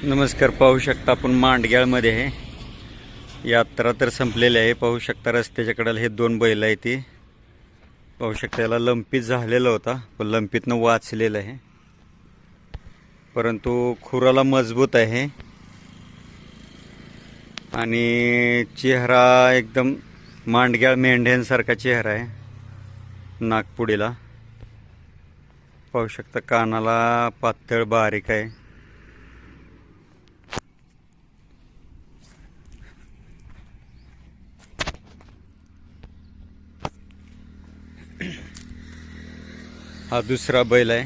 नमस्कार. पाहू शकता आपण मांडग्याळमध्ये आहे. यात्रा तर संपलेली आहे. पाहू शकता रस्त्याच्या कडेला हे दोन बैल आहे. ती पाहू शकता. याला लंपीत झालेला होता पण लंपीतनं वाचलेलं आहे, परंतु खुराला मजबूत आहे आणि चेहरा एकदम मांडग्याळ मेंढ्यांसारखा चेहरा आहे. नागपुडीला पाहू शकता. कानाला पातळ बारीक आहे. हा दुसरा बैल आहे.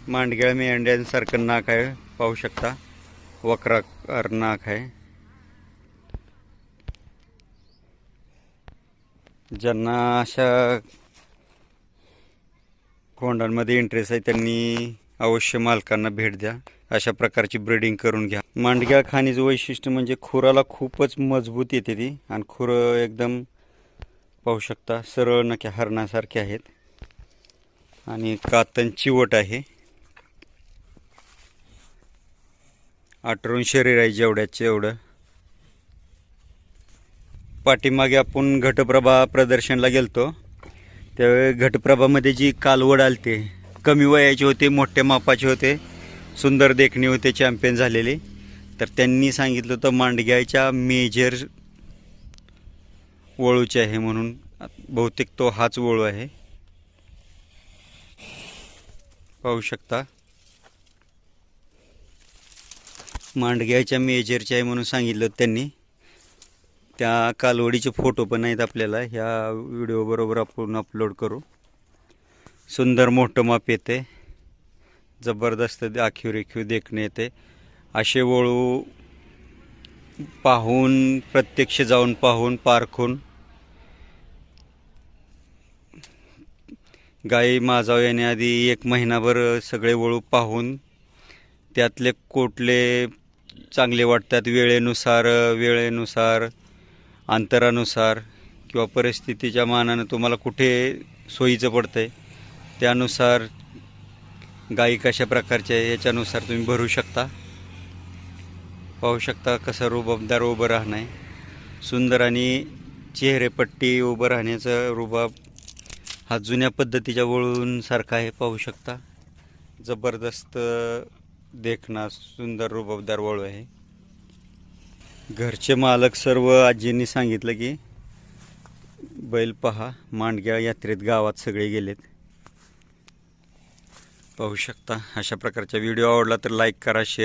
मांडग्याळ मेंढ्यांसारखं नाक आहे. पाहू शकता. वक्राकार नाक आहे. ज्यांना अशा कोंडांमध्ये इंटरेस्ट आहे त्यांनी अवश्य मालकांना भेट द्या. अशा प्रकारची ब्रीडिंग करून घ्या. मांडग्याळ खाणीचं वैशिष्ट्य म्हणजे खुराला खूपच मजबूत येते ती, आणि खुरं एकदम पाहू शकता सरळ नक्या हरणासारखे आहेत आणि कातन चिवट आहे. आठरून शरीर आहे जेवढ्याच एवढं. पाठीमागे आपण घटप्रभा प्रदर्शनला गेलतो त्यावेळी घटप्रभामध्ये जी कालवड आलते, कमी वयाचे होते, मोठ्या मापाचे होते, सुंदर देखणी होते, चॅम्पियन झालेले. तर त्यांनी सांगितलं होतं मांडग्याच्या मेजर वळूचे आहे म्हणून. बहुतेक तो हाच वळू आहे. पाहू शकता. मांडग्याच्या मेजरचे आहे म्हणून सांगितलं त्यांनी. त्या कालवडीचे फोटो पण आहेत आपल्याला ह्या व्हिडिओ बरोबर आपण अपलोड करू. सुंदर मोठं माप येते, जबरदस्त आखीव रेखीव देखणे येते. असे वळू पाहून, प्रत्यक्ष जाऊन पाहून पारखून गाई माजाव येण्याआधी 1 महिनाभर सगळे वळू पाहून त्यातले कुठले चांगले वाटतात वेळेनुसार अंतरानुसार किंवा परिस्थितीच्या मानानं तुम्हाला कुठे सोयीचं पडतंय त्यानुसार गाई कशा प्रकारच्या आहे याच्यानुसार तुम्ही भरू शकता. पाहू शकता कसं रुबाबदार उभं राहणं आहे. सुंदर आणि चेहरेपट्टी उभं राहण्याचा रुबाब हा जुन्या पद्धतीच्या वळूंसारखा आहे. पाहू शकता. जबरदस्त देखणा सुंदर रुबाबदार वळू आहे. घरचे मालक सर्व आजींनी सांगितलं की बैल पहा. मांडग्याळ यात्रेत गावात सगळे गेलेत. पाहू शकता. अशा प्रकारचा व्हिडिओ आवडला तर लाईक करा, शेअर